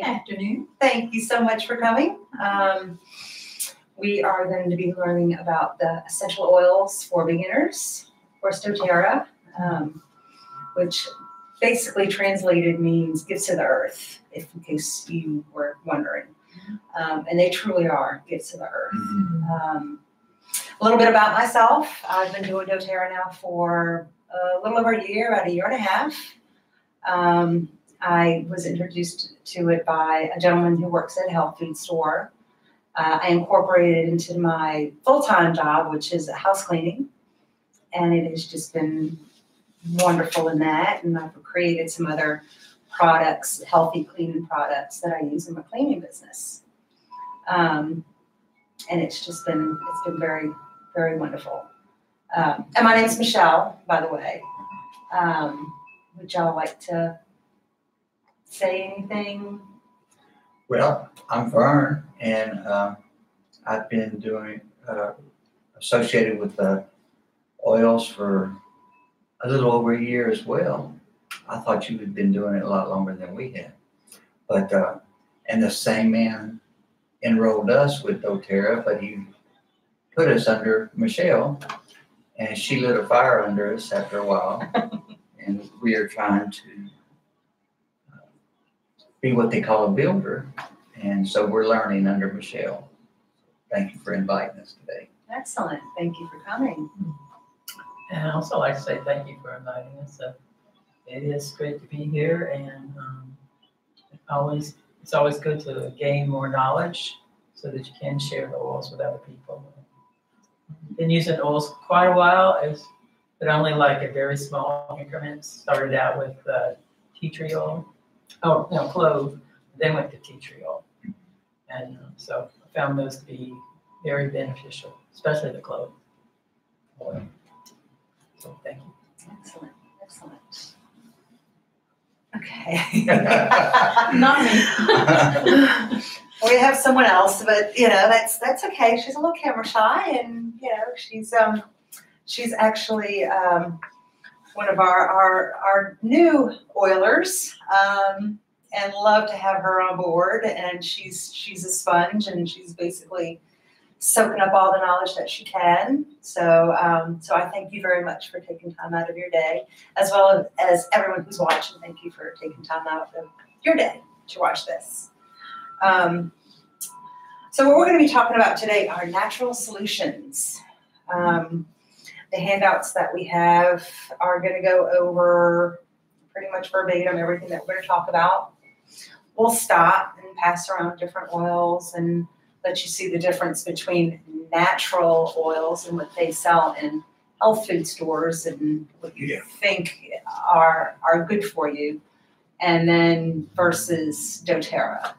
Afternoon. Thank you so much for coming. We are going to be learning about the essential oils for beginners, or doTERRA, which basically translated means gifts of the earth, in case you were wondering. And they truly are gifts of the earth. A little bit about myself. I've been doing doTERRA now for a little over a year, about a year and a half. I was introduced to it by a gentleman who works at a health food store. I incorporated it into my full-time job, which is house cleaning. And it has just been wonderful in that. And I've created some other products, healthy cleaning products that I use in my cleaning business. And it's been very, very wonderful. And my name is Michelle, by the way. Would y'all like to say anything? Well, I'm Vern, and I've been doing associated with the oils for a little over a year as well. I thought you had been doing it a lot longer than we had, but and the same man enrolled us with doTERRA, but he put us under Michelle, and she lit a fire under us after a while, and we are trying to be what they call a builder, and so we're learning under Michelle. Thank you for inviting us today. Excellent. Thank you for coming. And I also like to say thank you for inviting us. It is great to be here, and it's always good to gain more knowledge so that you can share the oils with other people. Been using oils quite a while, but only like a very small increments. Started out with tea tree oil. Oh, no, clove, then went to tea tree oil. And so I found those to be very beneficial, especially the clove oil. So thank you. Excellent, excellent. Okay. Not me. We have someone else, but that's okay. She's a little camera shy, and she's actually one of our new oilers, and love to have her on board. And she's a sponge, and she's basically soaking up all the knowledge that she can. So I thank you very much for taking time out of your day, as well as everyone who's watching. Thank you for taking time out of your day to watch this. So what we're going to be talking about today are natural solutions. The handouts that we have are going to go over pretty much verbatim everything that we're going to talk about. We'll stop and pass around different oils and let you see the difference between natural oils and what they sell in health food stores and what you think are good for you, and then versus doTERRA.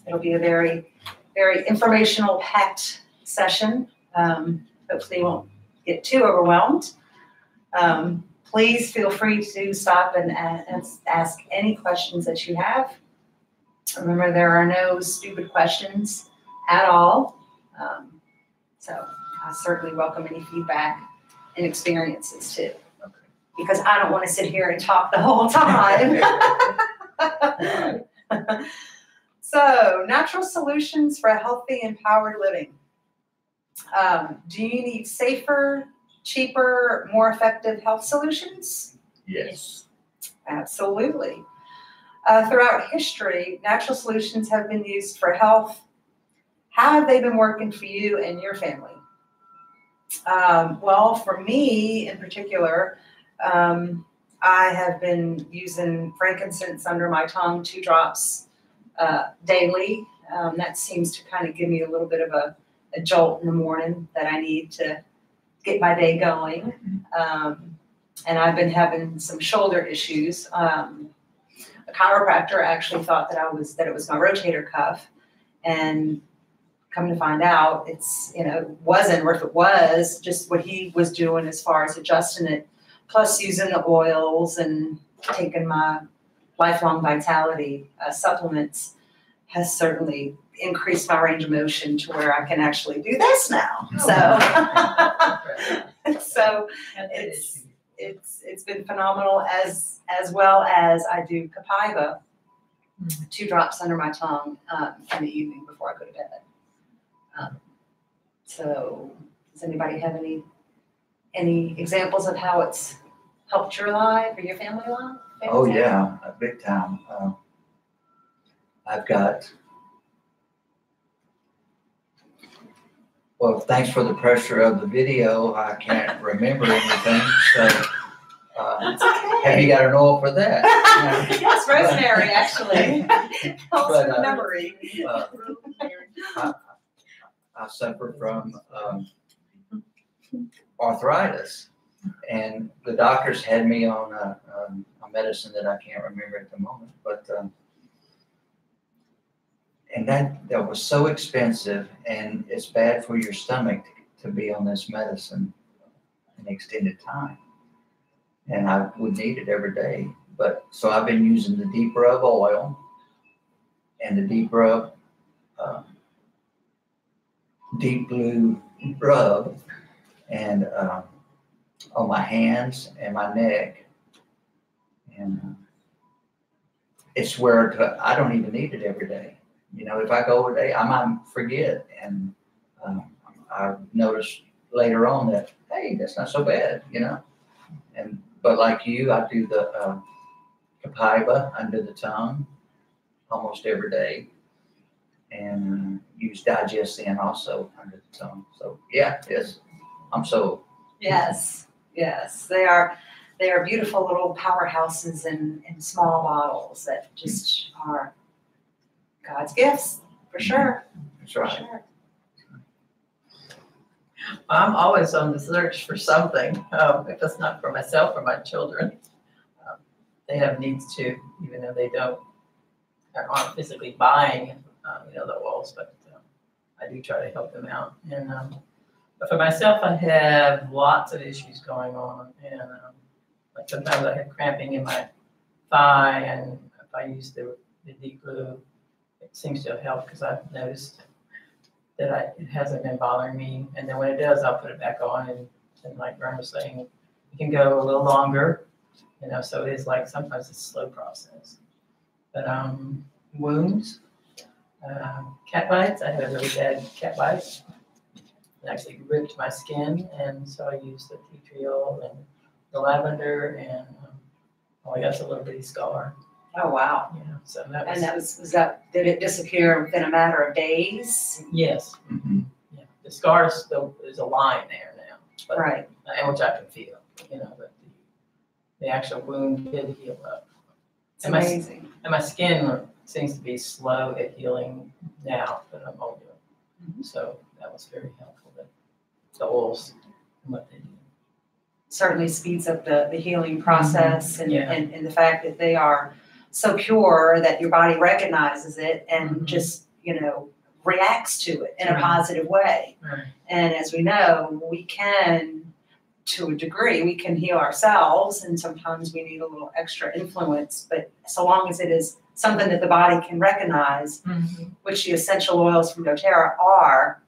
It'll be a very, very informational packed session. Hopefully you won't get too overwhelmed. Please feel free to stop and ask any questions that you have. Remember, there are no stupid questions at all. So I certainly welcome any feedback and experiences too, because I don't want to sit here and talk the whole time. So, natural solutions for a healthy, empowered living. Do you need safer, cheaper, more effective health solutions? Yes. Absolutely. Throughout history, natural solutions have been used for health. How have they been working for you and your family? Well, for me in particular, I have been using frankincense under my tongue, 2 drops daily. That seems to kind of give me a little bit of a jolt in the morning that I need to get my day going. And I've been having some shoulder issues. A chiropractor actually thought that it was my rotator cuff, and come to find out it's, wasn't, or if it was, just what he was doing as far as adjusting it, plus using the oils and taking my lifelong vitality supplements has certainly increased my range of motion to where I can actually do this now. So it's been phenomenal, as well as I do Copaiba, 2 drops under my tongue in the evening before I go to bed. So does anybody have any examples of how it's helped your life or your family life? Oh yeah, big time. I've got, well, thanks for the pressure of the video, I can't remember anything, so That's okay. have you got an oil for that? Yes, rosemary actually helps But, with memory. I suffer from arthritis, and the doctors had me on a medicine that I can't remember at the moment, but and that was so expensive, and it's bad for your stomach to be on this medicine an extended time, and I would need it every day. But so I've been using the deep rub oil and the deep rub deep blue rub, and on my hands and my neck, and it's where I don't even need it every day. You know, if I go a day, I might forget, and I noticed later on that, hey, that's not so bad, you know. And but like you, I do the Copaiba under the tongue almost every day, and use Digestin also under the tongue. So yeah, yes, I'm so. Yes, they are beautiful little powerhouses in small bottles that just are God's gifts, for sure. That's right. For sure. I'm always on the search for something, if it's not for myself or my children. They have needs too, even though they aren't physically buying, the oils, but I do try to help them out. And but for myself, I have lots of issues going on, and like sometimes I have cramping in my thigh, and if I use the deep glue, it seems to help because I've noticed that it hasn't been bothering me. And then when it does, I'll put it back on, and like Vern was saying, it can go a little longer, so it is like sometimes it's a slow process. But wounds, cat bites, I had a really bad cat bite. It actually ripped my skin, and so I used the tea tree oil and the lavender, and I got a little bitty scar. Oh wow! Yeah, so did it disappear within a matter of days? Yes. Mm-hmm. Yeah, the scar still is a line there now, but, right? And which I can feel, but the actual wound did heal up. It's amazing. And my skin seems to be slow at healing now that I'm older. Mm-hmm. So that was very helpful, the oils and what they do. Certainly speeds up the healing process, and the fact that they are so pure that your body recognizes it and just, reacts to it in a positive way. Right. And as we know, we can, to a degree, we can heal ourselves, and sometimes we need a little extra influence, but so long as it is something that the body can recognize, which the essential oils from doTERRA are,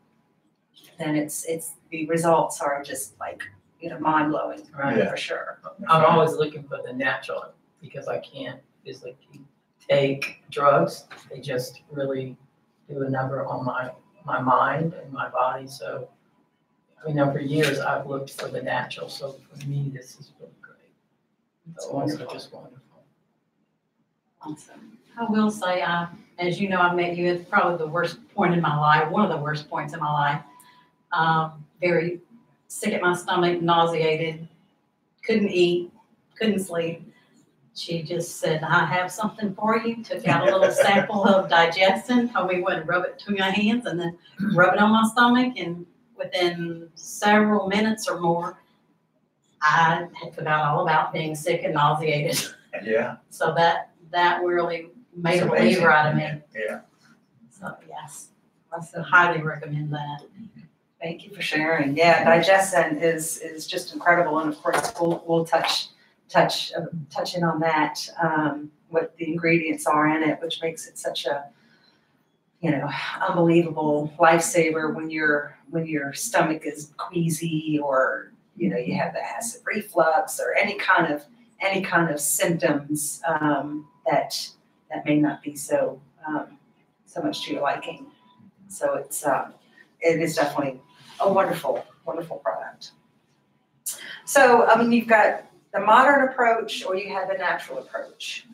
then it's the results are just like, mind-blowing, for sure. I'm always looking for the natural because I can't physically take drugs. They just really do a number on my mind and my body. So, for years I've looked for the natural. So for me, this is really great. The oils are just wonderful. Awesome. I will say, as you know, I met you at probably the worst point in my life, one of the worst points in my life. Very sick at my stomach, nauseated, couldn't eat, couldn't sleep. She just said, I have something for you. Took out a little sample of Digestin, told me what to rub it between my hands and then rub it on my stomach. And within several minutes or more, I had forgot all about being sick and nauseated. Yeah. So that really made a believer out of me. Yeah. So yes, I highly recommend that. Thank you for sharing. Yeah, Digestin is just incredible, and of course we'll touch in on that, what the ingredients are in it, which makes it such a unbelievable lifesaver when your stomach is queasy or you have the acid reflux or any kind of symptoms that may not be so much to your liking. So it is definitely a wonderful product. So you've got the modern approach, or you have the natural approach.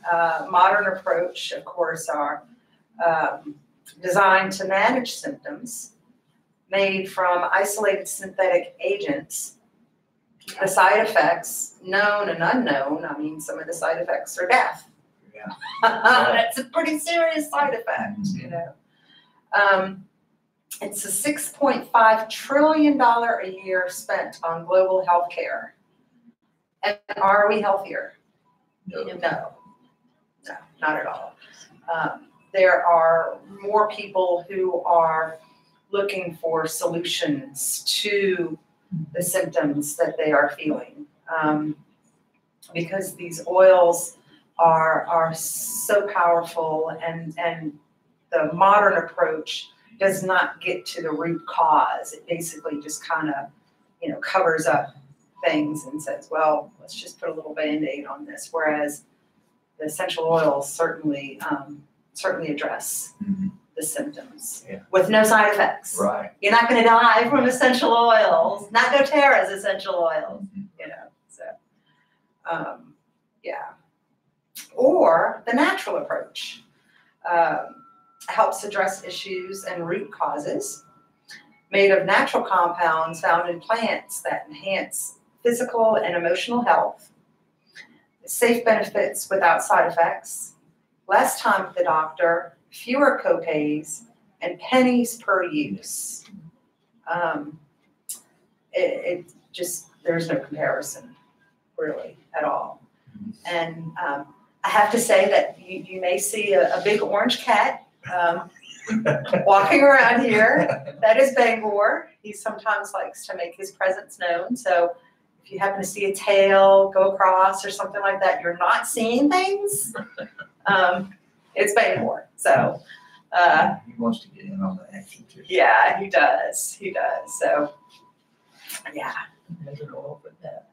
Modern approach, of course, are designed to manage symptoms, made from isolated synthetic agents. The side effects, known and unknown, some of the side effects are death. Yeah. That's a pretty serious side effect, It's a $6.5 trillion a year spent on global health care. And are we healthier? No. No, not at all. There are more people who are looking for solutions to the symptoms that they are feeling, because these oils are so powerful, and the modern approach does not get to the root cause. It basically just kind of, covers up things and says, well, let's just put a little Band-Aid on this. Whereas the essential oils certainly address the symptoms with no side effects. Right. You're not going to die from essential oils, not doTERRA's essential oils, So, Or the natural approach helps address issues and root causes, made of natural compounds found in plants that enhance physical and emotional health, safe benefits without side effects, less time with the doctor, fewer copays, and pennies per use. It just, there's no comparison, really, at all. And I have to say that you may see a big orange cat walking around here. That is Bangor. He sometimes likes to make his presence known. So if you happen to see a tail go across or something like that, you're not seeing things. It's Bangor. So he wants to get in on the action too. yeah, he does. He does. So yeah. There's an oil for that.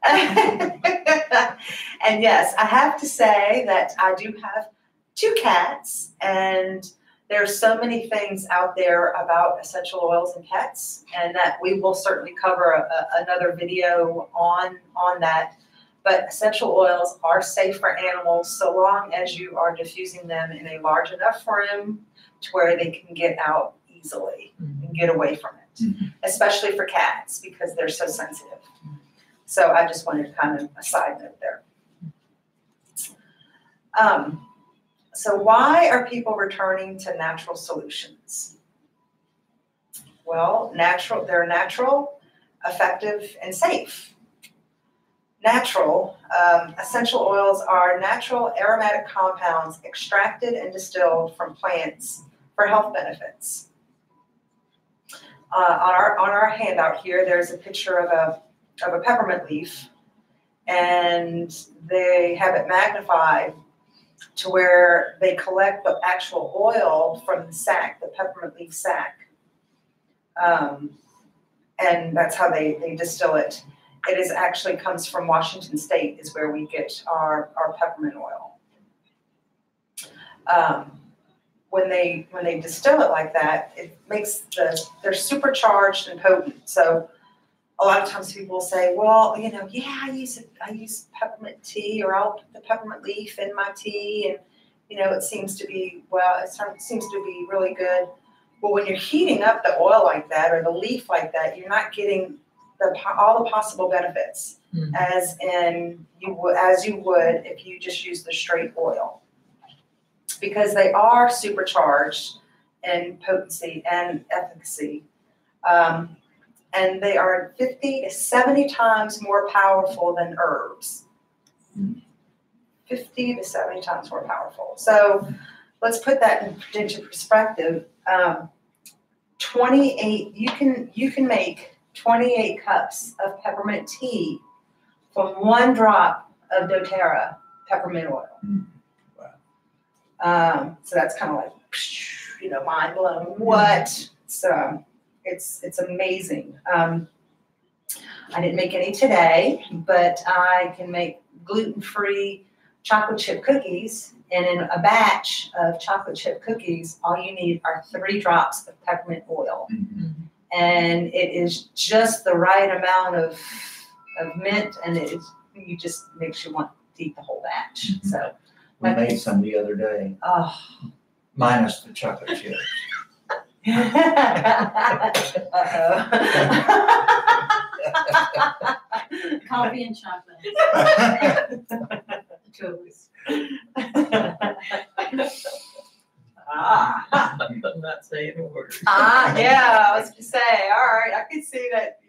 And yes, I have to say that I do have 2 cats, and there's so many things out there about essential oils and pets, and that we will certainly cover another video on that. But essential oils are safe for animals so long as you are diffusing them in a large enough room to where they can get out easily and get away from it, especially for cats because they're so sensitive. So I just wanted to kind of a side note there. So why are people returning to natural solutions? Well, they're natural, effective, and safe. Natural, essential oils are natural aromatic compounds extracted and distilled from plants for health benefits. On our handout here, there's a picture of a peppermint leaf, and they have it magnified to where they collect the actual oil from the sac, the peppermint leaf sac. And that's how they distill it. It is actually comes from Washington State is where we get our peppermint oil. When they distill it like that, it makes they're supercharged and potent. So a lot of times people will say, well, yeah, I use peppermint tea, or I'll put the peppermint leaf in my tea, and it seems to be really good. Well, when you're heating up the oil like that or the leaf like that, you're not getting all the possible benefits as you would if you just use the straight oil, because they are supercharged in potency and efficacy. And they are 50 to 70 times more powerful than herbs. 50 to 70 times more powerful. So let's put that into perspective. 28, you can make 28 cups of peppermint tea from 1 drop of doTERRA peppermint oil. Wow. So that's kind of like, mind blown. What? So it's amazing. I didn't make any today, but I can make gluten-free chocolate chip cookies. And in a batch of chocolate chip cookies, all you need are 3 drops of peppermint oil. And it is just the right amount of mint, and you just makes you want to eat the whole batch. So We made some the other day, oh. minus the chocolate chips. Coffee and chocolate. Cookies. I'm not saying a word. Yeah, I was gonna say, all right, I can see that,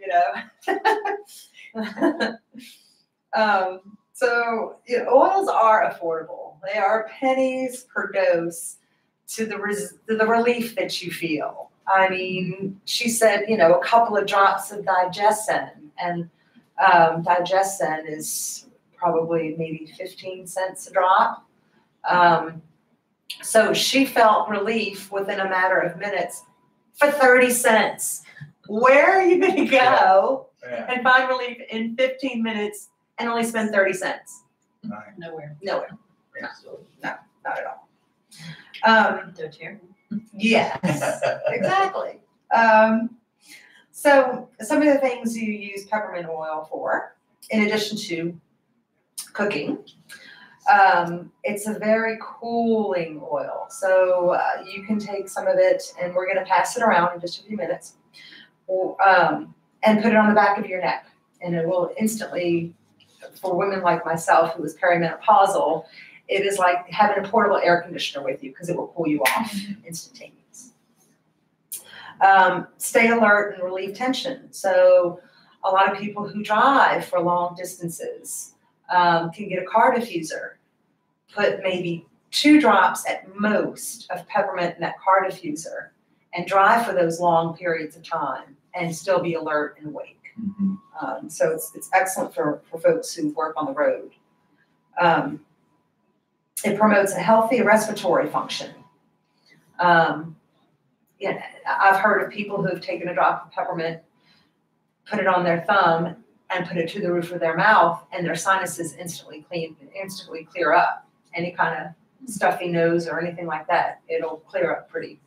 So oils are affordable. They are pennies per dose to the relief that you feel. I mean, she said, a couple of drops of digestin, and digestin is probably maybe 15 cents a drop. So she felt relief within a matter of minutes for 30 cents. Where are you going to go and find relief in 15 minutes and only spend 30 cents? Right. Nowhere. Nowhere. No, not at all. doTERRA. Yes, exactly. So some of the things you use peppermint oil for, in addition to cooking, it's a very cooling oil. So you can take some of it, and we're going to pass it around in just a few minutes, and put it on the back of your neck. And it will instantly, for women like myself who is perimenopausal, it is like having a portable air conditioner with you because it will cool you off instantaneous. Stay alert and relieve tension. So a lot of people who drive for long distances can get a car diffuser. Put maybe 2 drops at most of peppermint in that car diffuser and drive for those long periods of time and still be alert and awake. So it's excellent for folks who work on the road. It promotes a healthy respiratory function. I've heard of people who have taken a drop of peppermint, put it on their thumb, and put it to the roof of their mouth, and their sinuses instantly clear up. Any kind of stuffy nose or anything like that, it'll clear up pretty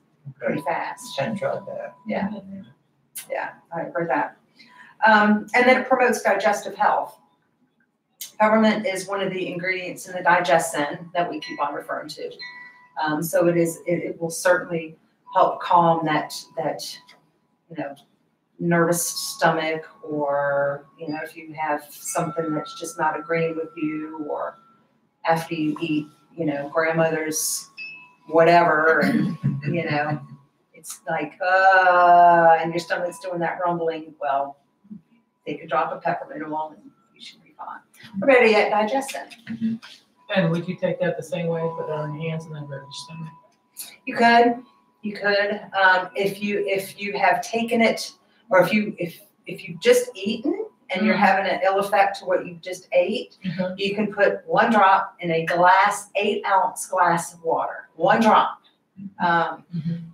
fast. Hadn't tried that. Yeah, I've heard that. And then it promotes digestive health. Peppermint is one of the ingredients in the digestin that we keep on referring to. So it will certainly help calm that nervous stomach, or if you have something that's just not agreeing with you, or after you eat grandmother's whatever, and it's like and your stomach's doing that rumbling, well, take a drop of peppermint along and you should be fine. We're ready at digestin. And would you take that the same way, put it on your hands and then rub your stomach? You could. If you have taken it, or if you've just eaten and you're having an ill effect to what you just ate, you can put 1 drop in a 8-ounce glass of water. 1 drop.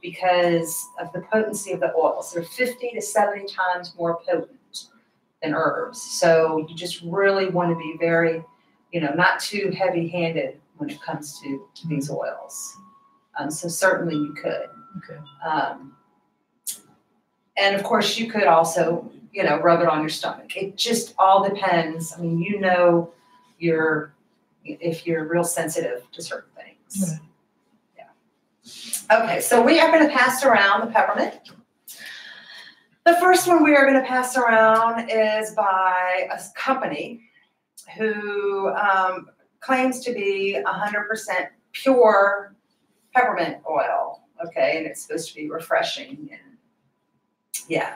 Because of the potency of the oils. They're 50 to 70 times more potent than herbs. So you just really want to be very, not too heavy-handed when it comes to these oils. So certainly you could. Okay. And of course you could also, rub it on your stomach. It just all depends. I mean, if you're real sensitive to certain things. Okay, so we are going to pass around the peppermint. The first one we are going to pass around is by a company who claims to be 100% pure peppermint oil. Okay, and it's supposed to be refreshing.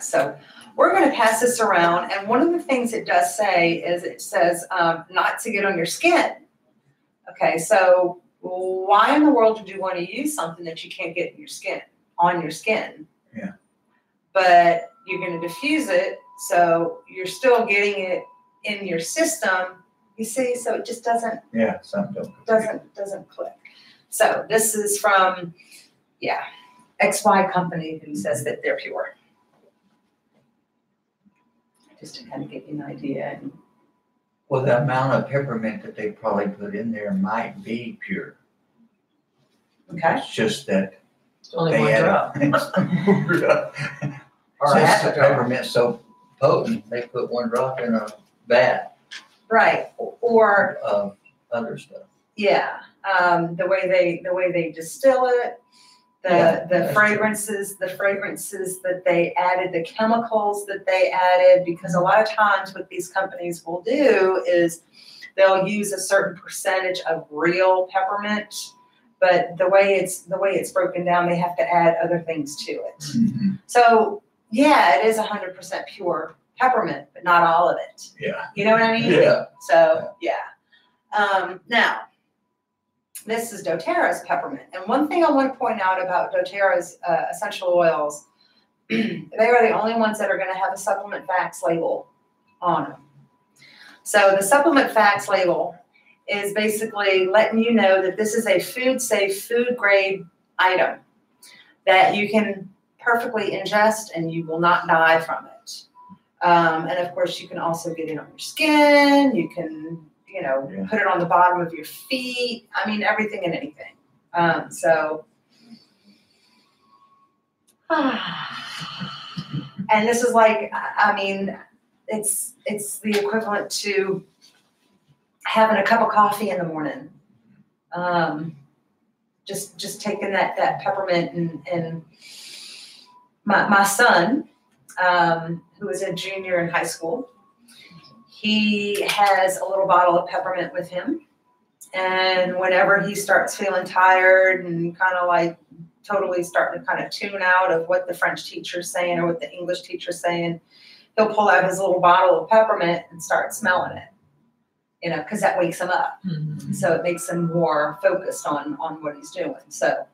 So we're going to pass this around. And one of the things it does say is it says not to get on your skin. Okay, so why in the world would you want to use something that you can't get on your skin? Yeah. But you're going to diffuse it, so you're still getting it in your system. You see, so it just doesn't click. So this is from XY company who says that they're pure. just to kind of give you an idea. And Well, the amount of peppermint that they probably put in there might be pure. okay, It's just that It's only they one add drop. or Since half the a drop. peppermint's so potent, they put one drop in a vat Right, or of other stuff. yeah, the way they distill it, Yeah, the that's fragrances that they added, the chemicals that they added, because a lot of times what these companies will do is they'll use a certain percentage of real peppermint, but the way it's broken down, they have to add other things to it. Mm-hmm. So yeah, it is 100% pure peppermint, but not all of it. Yeah. You know what I mean? Yeah. So yeah. Now, this is doTERRA's peppermint, and one thing I want to point out about doTERRA's essential oils, they are the only ones that are going to have a supplement facts label on them. So the supplement facts label is basically letting you know that this is a food safe, food grade item that you can perfectly ingest and you will not die from it. And of course, you can also get it on your skin. You can, put it on the bottom of your feet. I mean, everything and anything. And this is like, I mean, it's the equivalent to having a cup of coffee in the morning. Just taking that peppermint and my son, who is a junior in high school, he has a little bottle of peppermint with him. And whenever he starts feeling tired and kind of like totally starting to kind of tune out of what the French teacher's saying or what the English teacher's saying, he'll pull out his little bottle of peppermint and start smelling it, because that wakes him up. Mhm. So it makes him more focused on what he's doing. So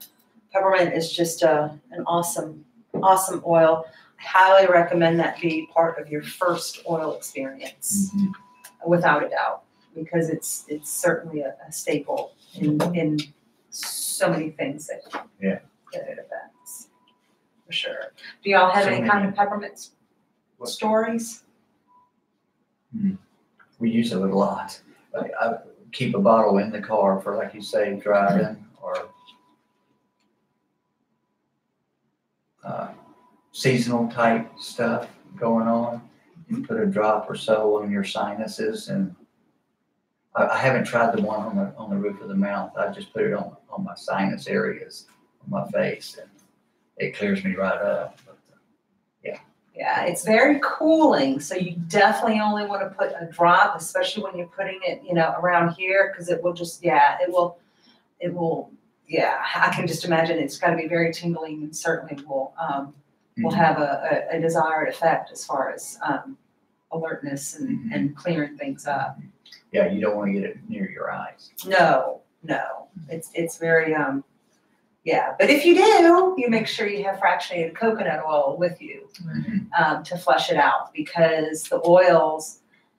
peppermint is just an awesome oil. I highly recommend that be part of your first oil experience, without a doubt, because it's certainly a staple in so many things that it affects, for sure. Do y'all have any kind of peppermint stories? We use it a lot. I keep a bottle in the car for, like you say, driving or seasonal type stuff going on. You put a drop or so on your sinuses, and I haven't tried the one on the roof of the mouth. I just put it on my sinus areas on my face, and it clears me right up. Yeah, it's very cooling, so you definitely only want to put a drop, especially when you're putting it, around here, because it will just, I can just imagine it's got to be very tingling, and certainly will have a desired effect as far as alertness and clearing things up. Yeah, you don't want to get it near your eyes. No, it's very but if you do, you make sure you have fractionated coconut oil with you to flush it out, because the oil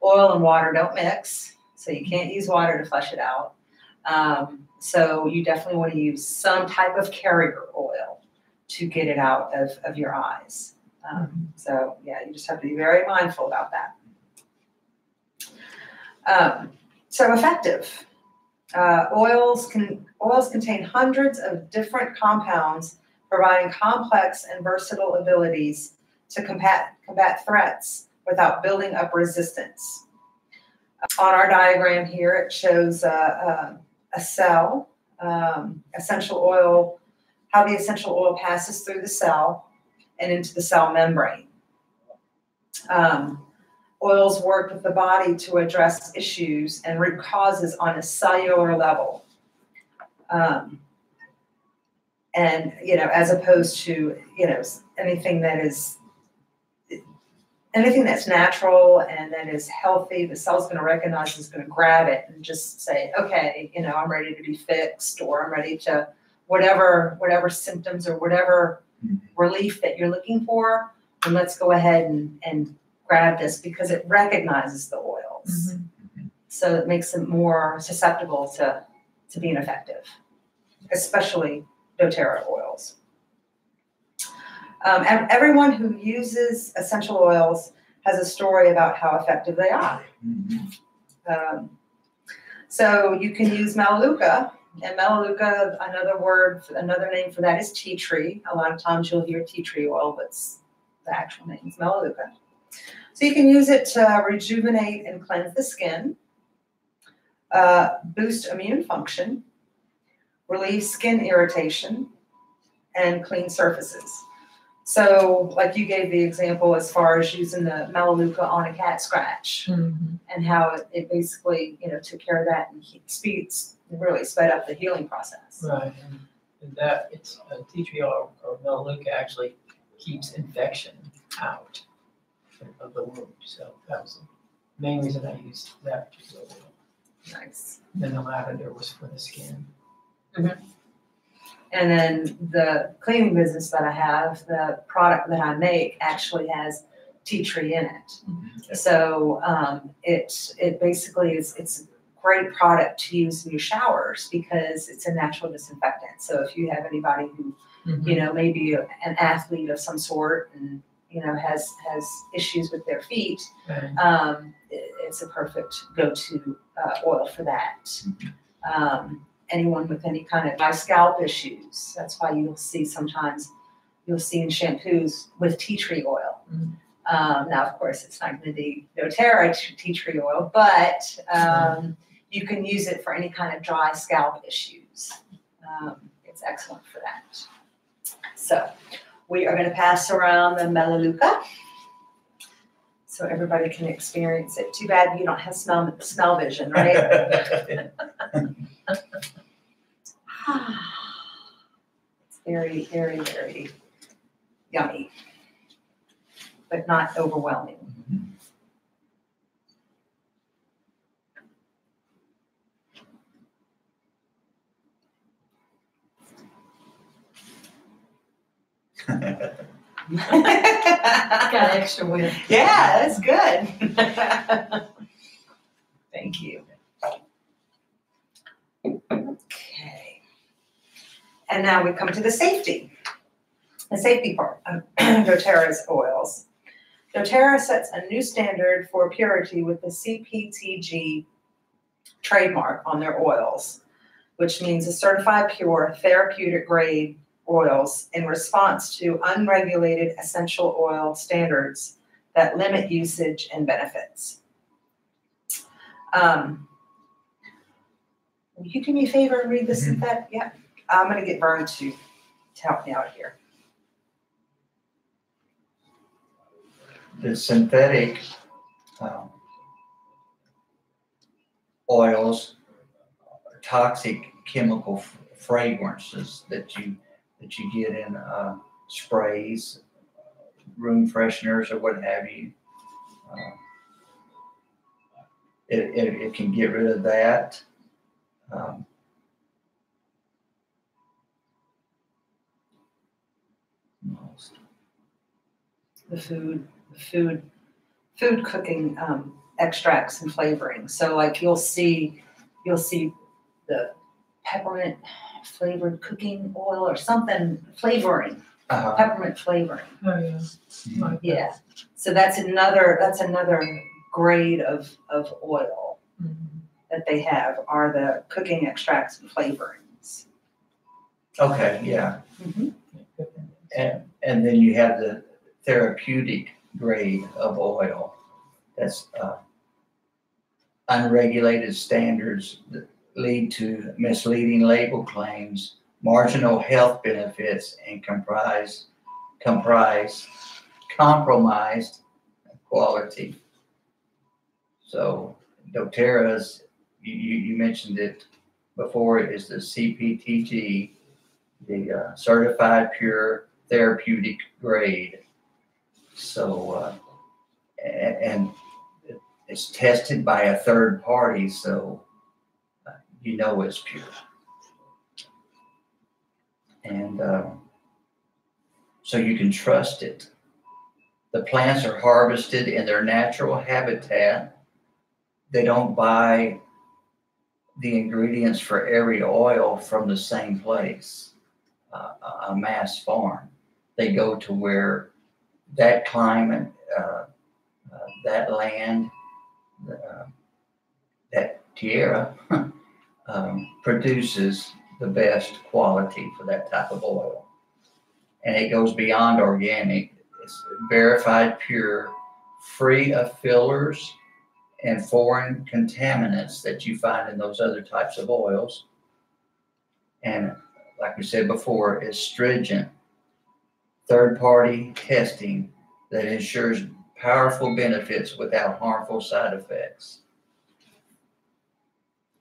and water don't mix, so you can't use water to flush it out. So you definitely want to use some type of carrier oil to get it out of your eyes. So you just have to be very mindful about that. So effective. Oils contain hundreds of different compounds, providing complex and versatile abilities to combat threats without building up resistance. On our diagram here, it shows a cell, essential oil, how the essential oil passes through the cell and into the cell membrane. Oils work with the body to address issues and root causes on a cellular level. And, as opposed to, anything that's natural and that is healthy, the cell's going to recognize, is going to grab it and just say, okay, I'm ready to be fixed, or I'm ready to whatever symptoms or whatever relief that you're looking for, and let's go ahead and grab this, because it recognizes the oils. So it makes them more susceptible to being effective, especially doTERRA oils. Everyone who uses essential oils has a story about how effective they are. So you can use Melaleuca, and Melaleuca, another name for that is tea tree. A lot of times you'll hear tea tree oil, but the actual name is Melaleuca. So you can use it to rejuvenate and cleanse the skin, boost immune function, relieve skin irritation, and clean surfaces. So like you gave the example as far as using the Melaleuca on a cat scratch and how it basically, took care of that and really sped up the healing process. Right, and that it's tea tree oil or Melaleuca actually keeps infection out of the wound. So that was the main reason I used that particular oil. Nice. And then the lavender was for the skin. And then the cleaning business that I have, the product that I make actually has tea tree in it. So it basically it's a great product to use in your showers because it's a natural disinfectant. So if you have anybody who, maybe an athlete of some sort and, has issues with their feet, it's a perfect go-to oil for that. Anyone with any kind of scalp issues. That's why you'll see in shampoos with tea tree oil. Now, of course, it's not going to be doTERRA tea tree oil, but you can use it for any kind of dry scalp issues. It's excellent for that. So we are going to pass around the Melaleuca so everybody can experience it. Too bad you don't have smell vision, right? It's very, very, very yummy, but not overwhelming. Got extra with it. Yeah, that's good. Thank you. Okay. And now we come to the safety part of doTERRA's oils. doTERRA sets a new standard for purity with the CPTG trademark on their oils, which means a certified pure therapeutic grade oils in response to unregulated essential oil standards that limit usage and benefits. Will you do me a favor and read the synthetic? Yeah, I'm going to get Vern to help me out here. The synthetic oils are toxic chemical fragrances that you get in sprays, room fresheners, or what have you. It can get rid of that. The food cooking extracts and flavoring. So like you'll see the peppermint flavored cooking oil or something flavoring. Peppermint flavoring. Oh yeah. Like Yeah. So that's another grade of oil that they have are the cooking extracts and flavorings. Okay, yeah. And then you have the therapeutic grade of oil. That's unregulated standards that lead to misleading label claims, marginal health benefits, and compromised quality. So doTERRA's, you mentioned it before, it is the CPTG, the certified pure therapeutic grade. So, and it's tested by a third party, so you know it's pure. And so you can trust it. The plants are harvested in their natural habitat. They don't buy the ingredients for every oil from the same place, a mass farm. They go to where that climate that land, that tierra produces the best quality for that type of oil. And it goes beyond organic. It's verified pure, free of fillers and foreign contaminants that you find in those other types of oils. And like we said before, it's stringent third-party testing that ensures powerful benefits without harmful side effects.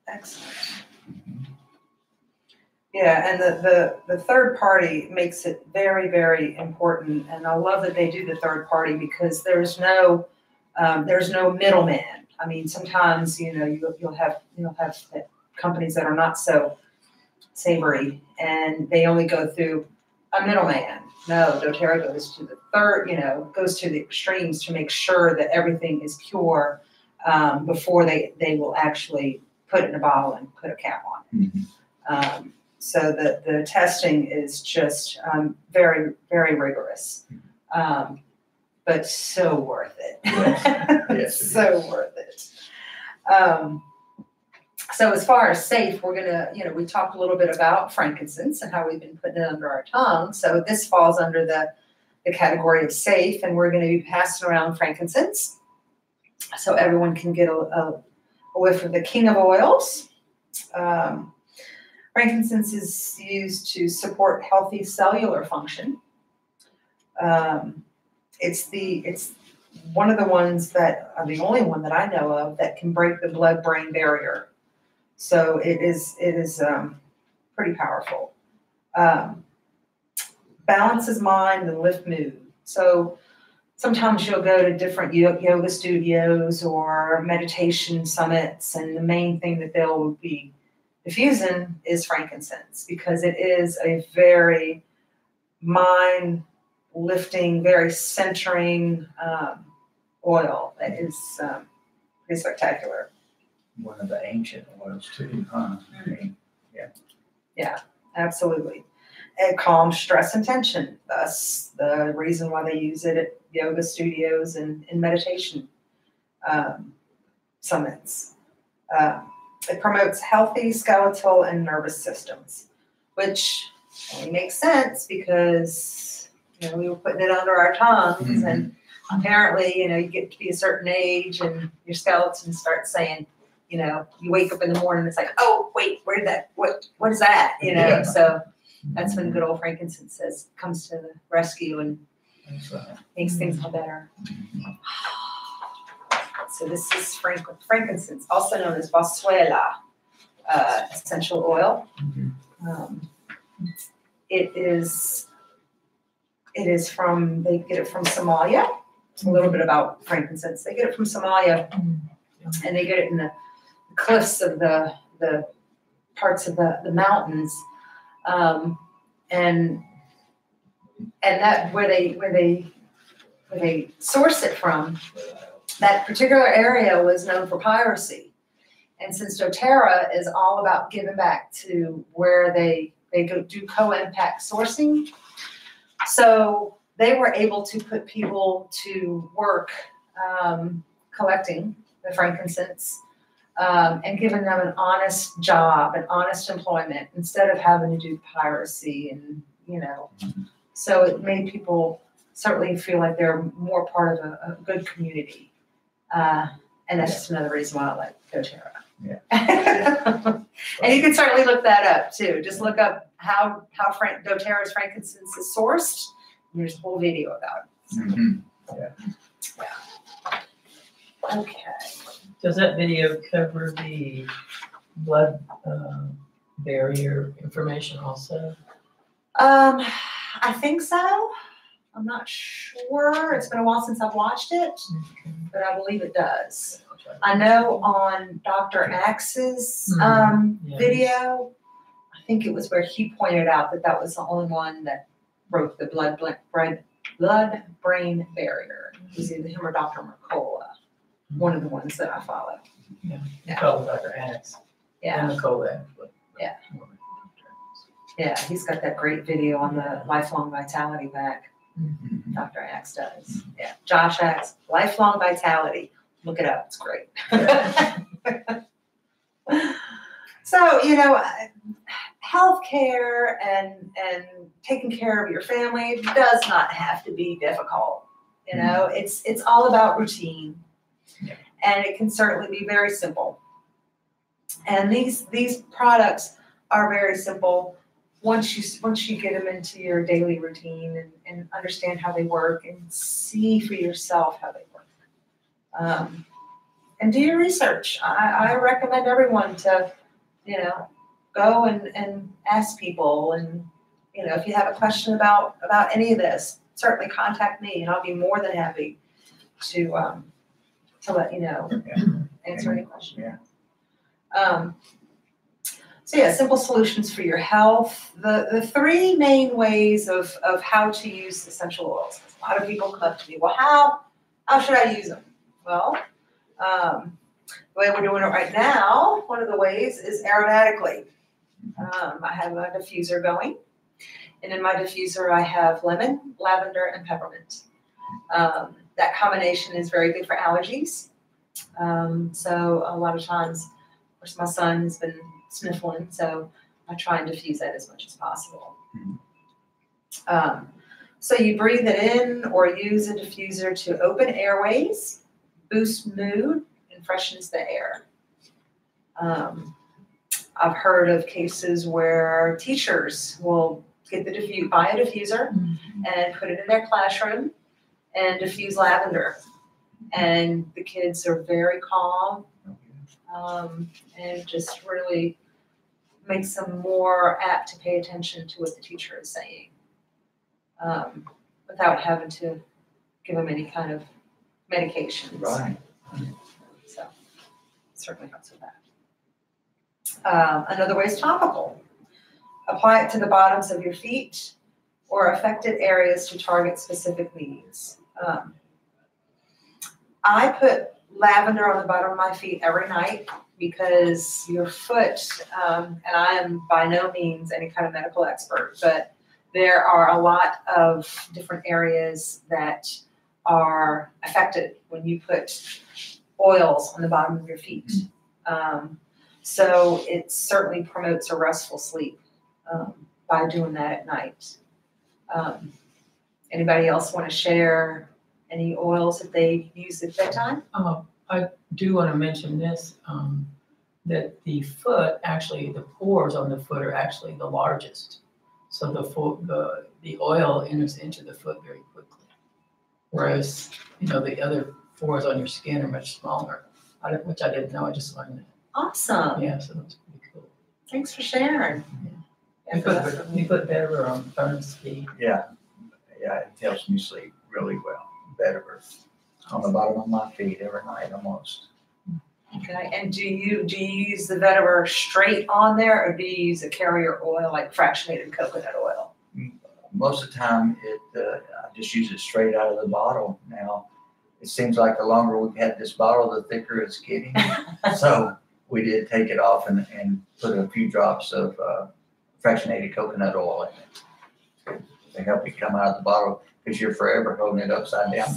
Excellent. Yeah, and the third party makes it very, very important. And I love that they do the third party because there's no middleman. I mean, sometimes, you know, you'll have companies that are not so savory and they only go through a middleman. No, doTERRA goes to the goes to the extremes to make sure that everything is pure before they will actually put it in a bottle and put a cap on it. Mm-hmm. So the testing is just very, very rigorous, but so worth it. Yes, so worth it. So as far as safe, we're gonna, we talked a little bit about frankincense and how we've been putting it under our tongue. So this falls under the category of safe, and we're gonna be passing around frankincense so everyone can get a whiff of the king of oils. Frankincense is used to support healthy cellular function. It's one of the ones that are the only one that I know of that can break the blood-brain barrier. So it is pretty powerful. Balances mind and lift mood. So sometimes you'll go to different yoga studios or meditation summits, and the main thing that they'll be diffusing is frankincense because it is a very mind-lifting, very centering oil that is pretty spectacular. One of the ancient oils too, huh? Yeah, absolutely. It calms stress and tension. Thus, the reason why they use it at yoga studios and in meditation summits. It promotes healthy skeletal and nervous systems, which only makes sense because we were putting it under our tongues, mm-hmm. and apparently, you get to be a certain age and your skeleton starts saying, you wake up in the morning, it's like, oh wait, where did that? What is that? Yeah. So that's when good old frankincense comes to the rescue and makes things all better. So this is frankincense, also known as Boswellia essential oil. It is from, they get it from Somalia. A little bit about frankincense. They get it from Somalia, and they get it in the cliffs of the parts of the mountains, and that where they source it from. That particular area was known for piracy. And since doTERRA is all about giving back to where they go do co-impact sourcing, so they were able to put people to work collecting the frankincense and giving them an honest job, an honest employment, instead of having to do piracy and, so it made people certainly feel like they're more part of a good community. And that's just another reason why I like doTERRA. Yeah. And you can certainly look that up too. Just look up how doTERRA's frankincense is sourced. And there's a whole video about it. Mm-hmm. Yeah. Okay. Does that video cover the blood barrier information also? I think so. I'm not sure. It's been a while since I've watched it, but I believe it does. I know on Dr. Axe's video, I think it was where he pointed out that was the only one that broke the blood-brain barrier. It was either him or Dr. Mercola, one of the ones that I follow. Yeah. Follow Dr. Axe. Yeah. And Mercola. Yeah, he's got that great video on the lifelong vitality back. Mhm. Dr. Axe does. Yeah, Josh Axe, Lifelong Vitality. Look it up, it's great. So, healthcare and taking care of your family does not have to be difficult. It's all about routine. Yeah. And it can certainly be very simple. And these products are very simple once you get them into your daily routine and understand how they work and see for yourself how they work. And do your research. I recommend everyone to, go and ask people. And, if you have a question about any of this, certainly contact me and I'll be more than happy to let you know, answer any questions. Yeah. So yeah, simple solutions for your health. The three main ways of how to use essential oils. A lot of people come up to me, well, how should I use them? Well, the way we're doing it right now, one of the ways is aromatically. I have a diffuser going, and in my diffuser I have lemon, lavender, and peppermint. That combination is very good for allergies. So a lot of times, of course, my son has been sniffling, so I try and diffuse that as much as possible. So you breathe it in or use a diffuser to open airways, boost mood, and freshens the air. I've heard of cases where teachers will get buy a diffuser and put it in their classroom and diffuse lavender. And the kids are very calm, and just really makes them more apt to pay attention to what the teacher is saying, without having to give them any kind of medications. Right. So certainly helps with that. Another way is topical. Apply it to the bottoms of your feet or affected areas to target specific needs. I put lavender on the bottom of my feet every night because your foot, and I am by no means any kind of medical expert, but there are a lot of different areas that are affected when you put oils on the bottom of your feet. So it certainly promotes a restful sleep by doing that at night. Anybody else want to share any oils that they use at bedtime? I do want to mention this, that the foot, actually, the pores on the foot are actually the largest. So the oil enters into the foot very quickly. Whereas, the other pores on your skin are much smaller, which I didn't know, I just learned that. Awesome. Yeah, so that's pretty cool. Thanks for sharing. We put better on Fern's feet. Yeah, it helps me sleep really well. Better on the bottom of my feet every night almost. Okay, and do you use the vetiver straight on there, or do you use a carrier oil like fractionated coconut oil? Most of the time, I just use it straight out of the bottle. Now, it seems like the longer we've had this bottle, the thicker it's getting. So we did take it off and put a few drops of fractionated coconut oil in it to help it come out of the bottle, because you're forever holding it upside down.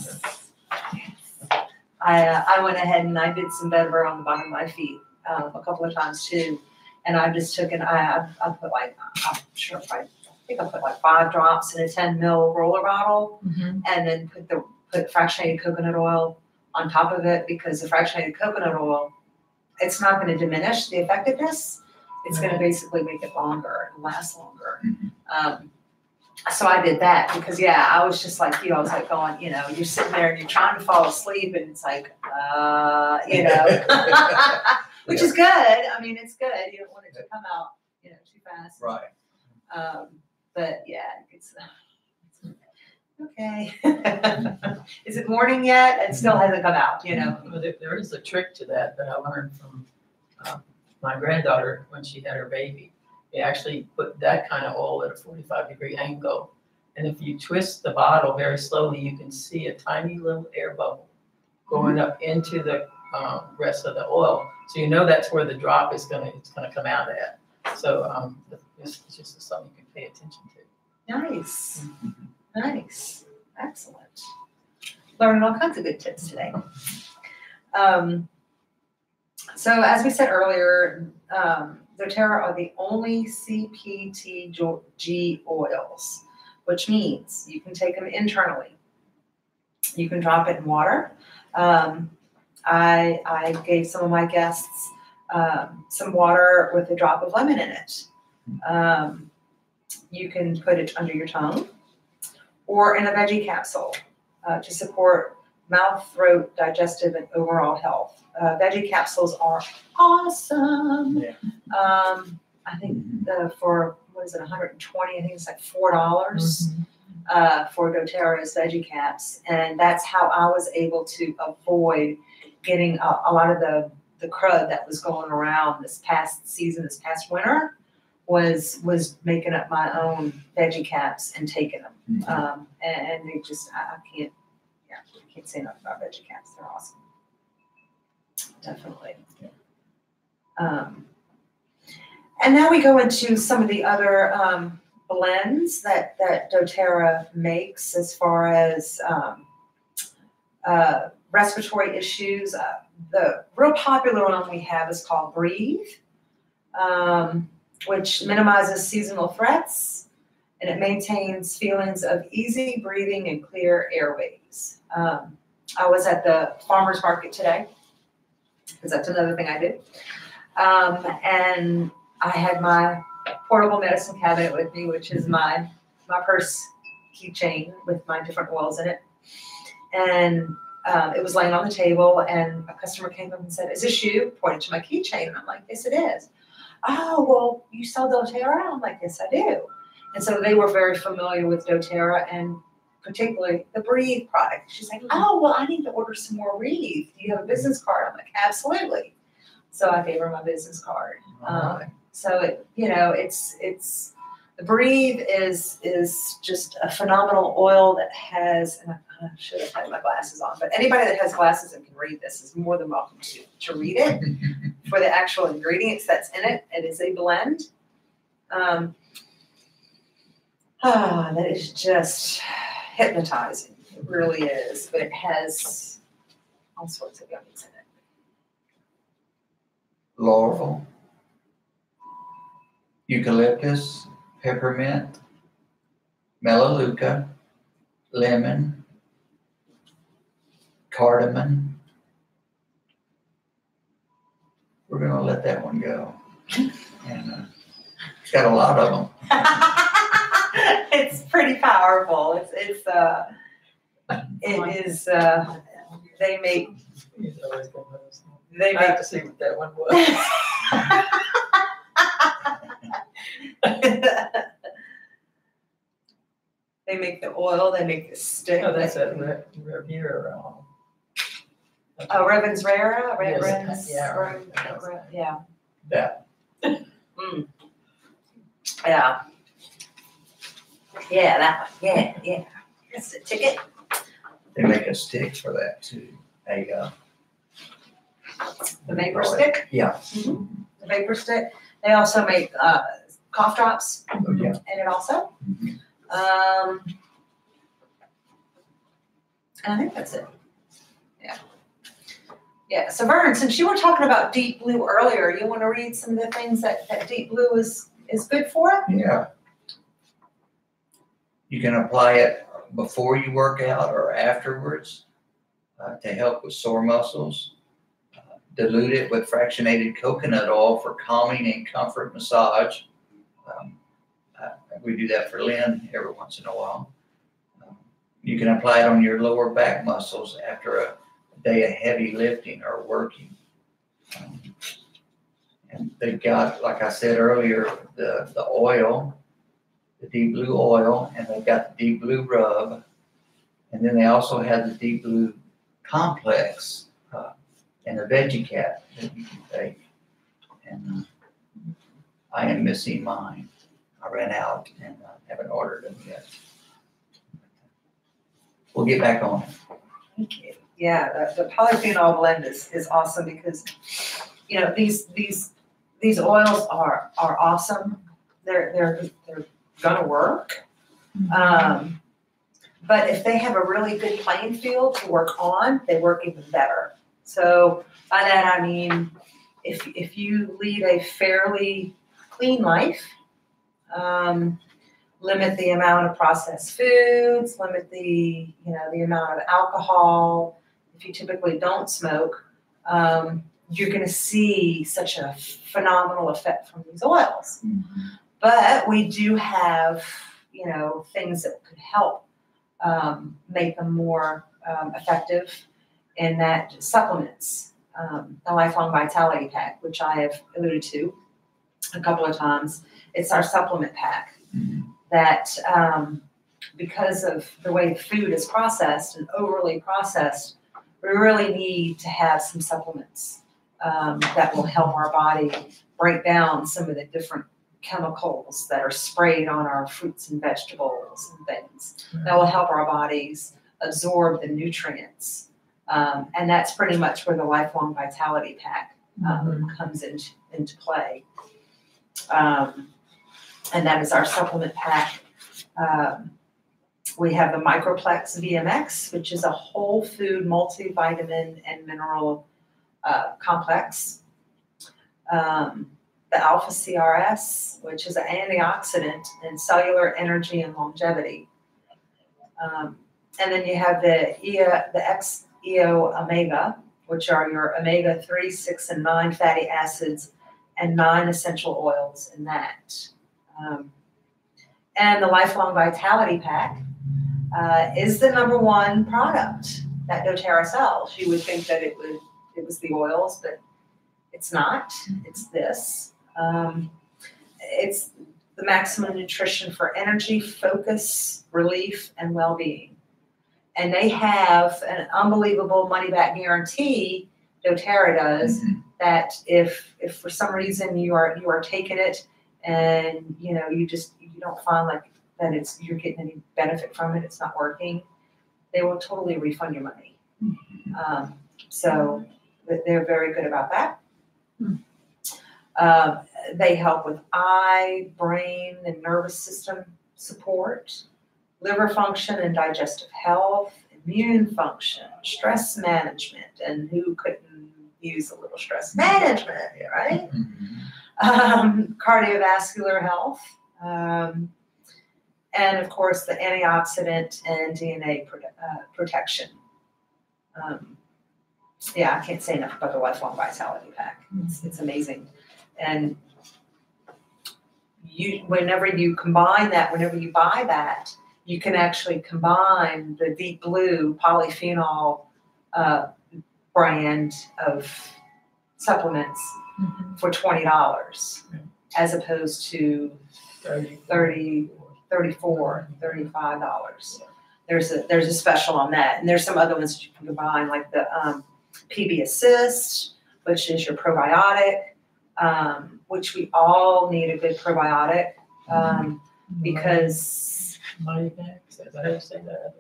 I went ahead and I did some vetiver on the bottom of my feet a couple of times too, and I just took it. I put I think I put like 5 drops in a 10 ml roller bottle, and then put fractionated coconut oil on top of it, because the fractionated coconut oil, it's not going to diminish the effectiveness. It's going to basically make it longer and last longer. So I did that because, I was just like you. I was like going, you're sitting there and you're trying to fall asleep, and it's like, which is good. I mean, it's good. You don't want it to come out, too fast. Right. But it's okay. Is it morning yet? It still hasn't come out, Well, there is a trick to that I learned from my granddaughter when she had her baby. They actually put that kind of oil at a 45-degree angle. And if you twist the bottle very slowly, you can see a tiny little air bubble going up into the rest of the oil. So that's where the drop is gonna come out at. So it's just something you can pay attention to. Nice. Excellent. Learning all kinds of good tips today. So as we said earlier, doTERRA are the only CPTG oils, which means you can take them internally. You can drop it in water. I gave some of my guests some water with a drop of lemon in it. You can put it under your tongue or in a veggie capsule to support mouth, throat, digestive, and overall health. Veggie capsules are awesome. Yeah. I think for, what is it, 120, I think it's like $4 for doTERRA's veggie caps. And that's how I was able to avoid getting a lot of the crud that was going around this past season, this past winter, was making up my own veggie caps and taking them. And they just, I can't say enough about veggie caps. They're awesome. Definitely. And now we go into some of the other blends that doTERRA makes as far as respiratory issues. The real popular one we have is called Breathe, which minimizes seasonal threats, and it maintains feelings of easy breathing and clear airways. I was at the farmer's market today, because that's another thing I do. And I had my portable medicine cabinet with me, which is my purse keychain with my different oils in it. And it was laying on the table, and a customer came up and said, "Is this you?" Pointing to my keychain. And I'm like, "Yes, it is." "Oh, well, you sell doTERRA?" I'm like, "Yes, I do." And so they were very familiar with doTERRA and particularly the Breathe product. She's like, "Oh, well, I need to order some more Breathe. Do you have a business card?" I'm like, "Absolutely." So I gave her my business card. So it's the Breathe is just a phenomenal oil that has, and I should have had my glasses on, but anybody that has glasses and can read this is more than welcome to read it for the actual ingredients that's in it. It is a blend. That is just hypnotizing. It really is, but it has all sorts of yummies in it. Laurel, eucalyptus, peppermint, melaleuca, lemon, cardamom. We're gonna let that one go. And it's got a lot of them. It's pretty powerful. It is. They make. I have to see what that one was. They make the oil. They make the stick. Oh, that's a Riviera. Oh, Revan's Rara. Yes, yeah. Yeah. That. Yeah. Yeah, that one. Yeah. That's the ticket. They make a stick for that too. The vapor stick. Yeah. The vapor stick. They also make cough drops Yeah. in it also. And I think that's it. Yeah. So Vern, since you were talking about Deep Blue earlier, you want to read some of the things that Deep Blue is good for? Yeah. You can apply it before you work out or afterwards to help with sore muscles. Dilute it with fractionated coconut oil for calming and comfort massage. We do that for Lynn every once in a while. You can apply it on your lower back muscles after a day of heavy lifting or working. And they've got, like I said earlier, the oil, the Deep Blue oil, and they've got the Deep Blue rub. And then they also have the Deep Blue complex and the veggie cap that you can take. And I am missing mine. I ran out and haven't ordered them yet. We'll get back on it. Thank you. Yeah, the polyphenol blend is awesome because, these oils are awesome. They're gonna work. But if they have a really good playing field to work on, they work even better. So by that I mean, if you lead a fairly clean life, limit the amount of processed foods, limit the amount of alcohol. If you typically don't smoke, you're going to see such a phenomenal effect from these oils. Mm-hmm. But we do have, things that could help make them more effective, and that supplements. The Lifelong Vitality Pack, which I have alluded to a couple of times, it's our supplement pack that because of the way food is processed and overly processed, we really need to have some supplements that will help our body break down some of the different chemicals that are sprayed on our fruits and vegetables and things that will help our bodies absorb the nutrients. And that's pretty much where the Lifelong Vitality Pack comes into play. And that is our supplement pack. We have the Microplex VMX, which is a whole food multivitamin and mineral complex. The Alpha CRS, which is an antioxidant and cellular energy and longevity. And then you have the XEO Omega, which are your omega-3, 6, and 9 fatty acids and 9 essential oils in that. And the Lifelong Vitality Pack is the #1 product that doTERRA sells. You would think that it was the oils, but it's not. It's this. It's the maximum nutrition for energy, focus, relief, and well-being. And they have an unbelievable money-back guarantee, doTERRA does, that if for some reason you are taking it and you don't find like that you're getting any benefit from it, it's not working, they will totally refund your money. So they're very good about that. They help with eye, brain, and nervous system support, liver function and digestive health, immune function, stress management, and who couldn't use a little stress management, right? Cardiovascular health, and of course the antioxidant and DNA protection. I can't say enough about the Lifelong Vitality Pack. It's amazing. And whenever you buy that, you can actually combine the Deep Blue polyphenol brand of supplements for $20 as opposed to $30, $34, $35. There's a special on that. And there's some other ones that you can combine, like the PB Assist, which is your probiotic, which we all need a good probiotic because Money back, is that how you say that?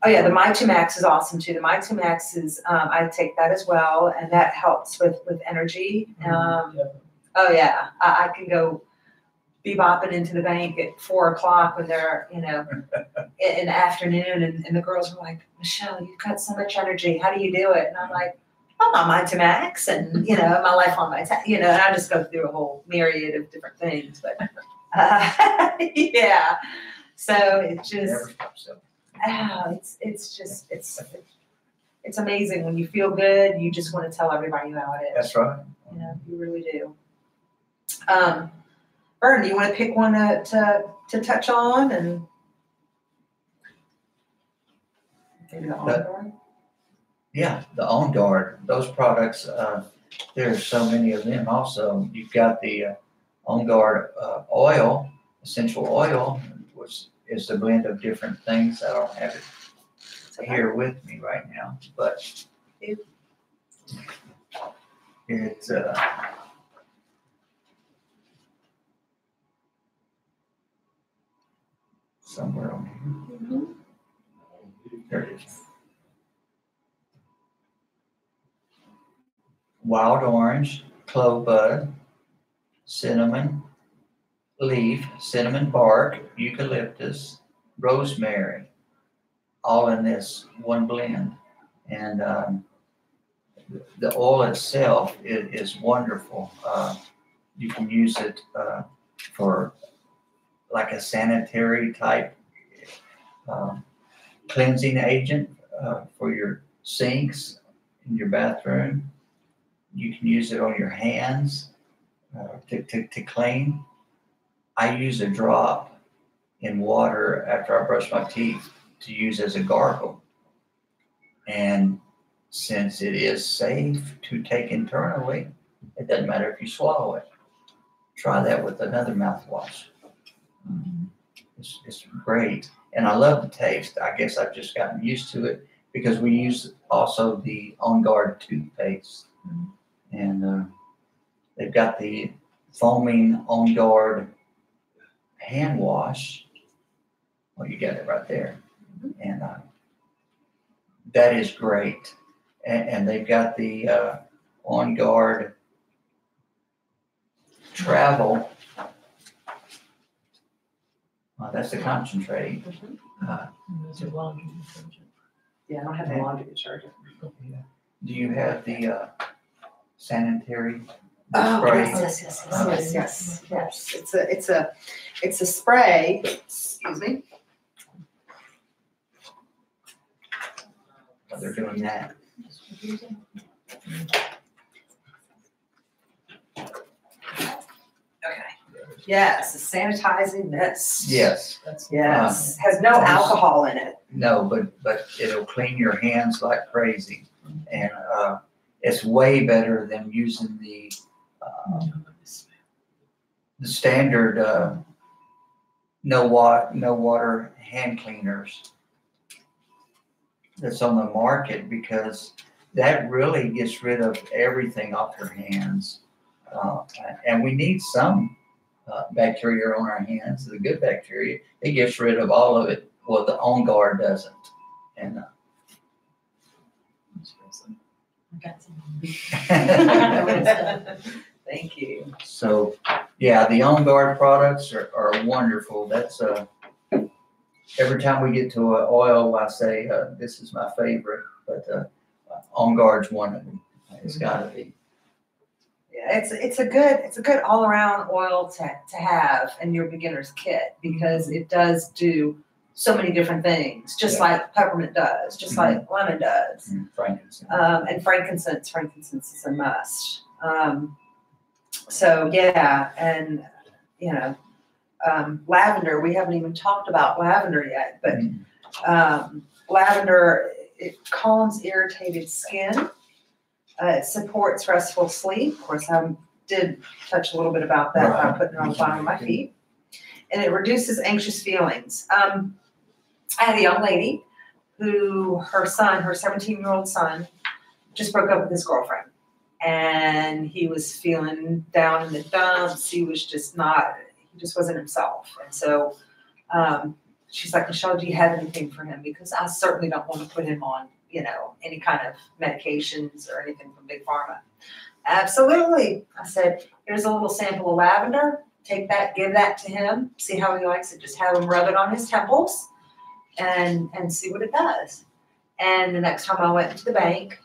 oh yeah, the My2Max is awesome too. The My2Max is I take that as well, and that helps with energy. Oh yeah, I can go bebopping into the bank at 4 o'clock when they're in the afternoon, and the girls are like, Michelle, you've got so much energy. How do you do it? And I'm like, I'm on My2Max, and my Lifelong Vitality, and I just go through a whole myriad of different things. But yeah. So it just, it's amazing when you feel good. You just want to tell everybody about it. That's right. You really do. Vern, do you want to pick one to touch on and maybe the On Guard? Yeah, the On Guard. Those products. There's so many of them. Also, you've got the On Guard oil, essential oil, which is a blend of different things. I don't have it here with me right now, but it's somewhere on here. There it is. Wild orange, clove bud, cinnamon leaf, cinnamon bark, eucalyptus, rosemary, all in this one blend. And the oil itself is wonderful. You can use it for like a sanitary type cleansing agent for your sinks in your bathroom. You can use it on your hands to clean. I use a drop in water after I brush my teeth to use as a gargle. And since it is safe to take internally, it doesn't matter if you swallow it. Try that with another mouthwash. It's great. And I love the taste. I guess I've just gotten used to it because we use also the On Guard toothpaste. And they've got the foaming On Guard hand wash. Well, you got it right there. And that is great. And they've got the On Guard travel. That's the concentrate. Those are laundry detergent. Yeah, I don't have the laundry detergent. Do you have the sanitary Oh, spray? yes. It's a spray. Excuse me. Well, they're doing that. Okay. Yes, it's sanitizing mist. Yes. Yes. Has no alcohol in it. No, but it'll clean your hands like crazy, and it's way better than using the standard no water hand cleaners that's on the market, because that really gets rid of everything off your hands, and we need some bacteria on our hands. The good bacteria, it gets rid of all of it. Well, the On Guard doesn't. And Thank you. so, yeah, the On Guard products are wonderful. That's every time we get to an oil, I say this is my favorite, but On Guard's one of them. It's got to be. Yeah, it's a good all around oil to have in your beginner's kit, because it does do so many different things, just like peppermint does, just like lemon does. Frankincense. And frankincense. Frankincense is a must. So yeah, and lavender. We haven't even talked about lavender yet, but lavender, it calms irritated skin. It supports restful sleep. Of course, I did touch a little bit about that by putting it on the bottom of my feet. And it reduces anxious feelings. I had a young lady who, her 17-year-old son, just broke up with his girlfriend. And he was feeling down in the dumps. He just wasn't himself. And so she's like, Michelle, do you have anything for him? Because I certainly don't want to put him on, any kind of medications or anything from Big Pharma. Absolutely. I said, here's a little sample of lavender. Take that, give that to him. See how he likes it. Just have him rub it on his temples and see what it does. And the next time I went to the bank,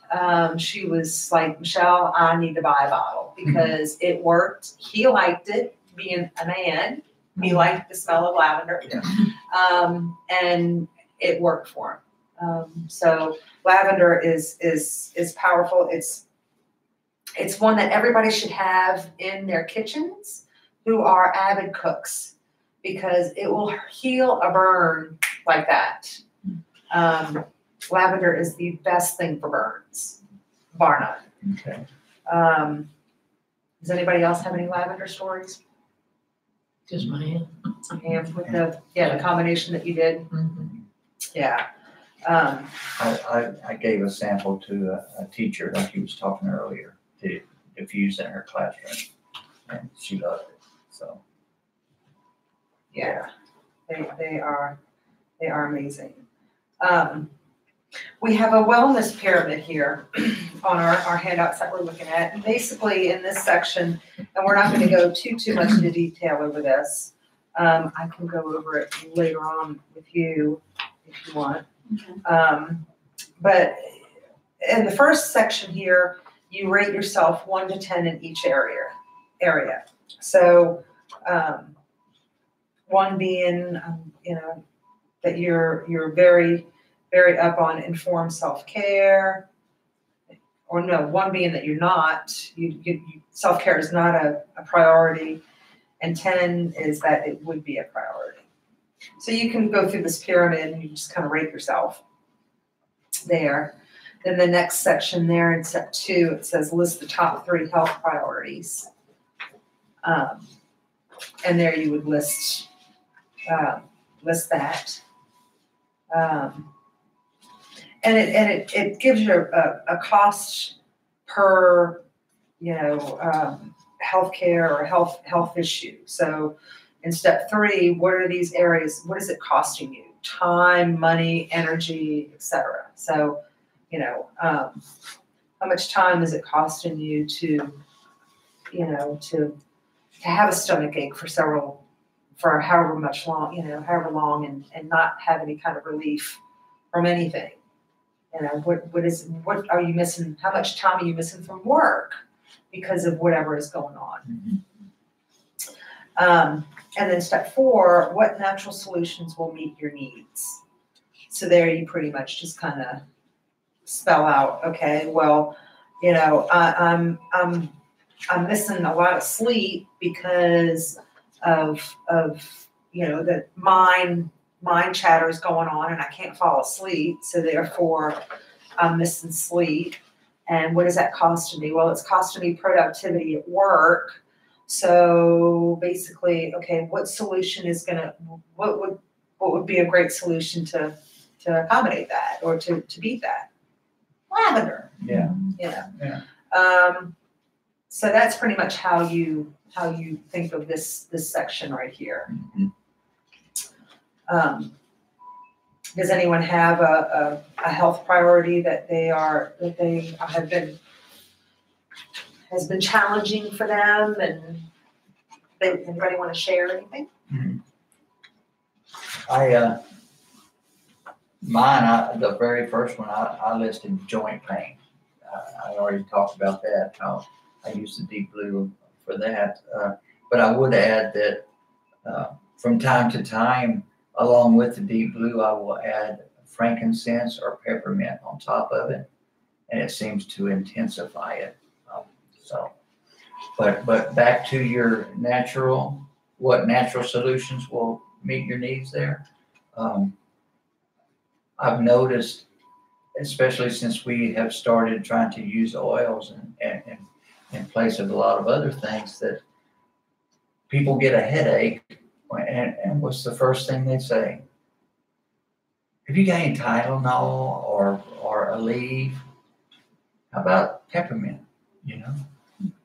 she was like, Michelle, I need to buy a bottle because it worked. He liked it, being a man. He liked the smell of lavender. And it worked for him. So lavender is powerful. It's one that everybody should have in their kitchens who are avid cooks, because it will heal a burn like that. Lavender is the best thing for burns, bar none. Okay. Does anybody else have any lavender stories? Just my hand. And with the combination that you did. Yeah. I gave a sample to a teacher, like he was talking earlier, to diffuse in her classroom, and she loved it. So. Yeah, they are amazing. We have a wellness pyramid here on our handouts that we're looking at. And basically in this section, and we're not going to go too much into detail over this. I can go over it later on with you if you want. Okay. But in the first section here, you rate yourself 1 to 10 in each area. So 1 being, that you're very, very up on informed self-care, or no, 1 being that you're not, self-care is not a priority, and 10 is that it would be a priority. So you can go through this pyramid and you just kind of rate yourself there. Then the next section there in step 2, it says list the top 3 health priorities. And there you would list that. And it gives you a cost per, healthcare or health issue. So in step 3, what are these areas? What is it costing you? Time, money, energy, etc. So, how much time is it costing you to have a stomach ache for however long and not have any kind of relief from anything? What are you missing? How much time are you missing from work because of whatever is going on? And then step 4, what natural solutions will meet your needs? So there you pretty much just kind of spell out, okay, well, I'm missing a lot of sleep because of the mind chatter is going on and I can't fall asleep. So therefore I'm missing sleep. And what is that costing me? Well, it's costing me productivity at work. So basically, okay, what solution is what would be a great solution to accommodate that or to beat that? Lavender. Yeah. Yeah. So that's pretty much how you think of this section right here. Does anyone have a health priority that has been challenging for them, and anybody want to share anything? The very first one, I listed joint pain. I already talked about that, how I use the deep blue for that. But I would add that from time to time, along with the deep blue, I will add frankincense or peppermint on top of it, and it seems to intensify it. But back to your what natural solutions will meet your needs there? I've noticed, especially since we have started trying to use oils in place of a lot of other things, that people get a headache, and what's the first thing they say? Have you got any Tylenol or Aleve? How about peppermint?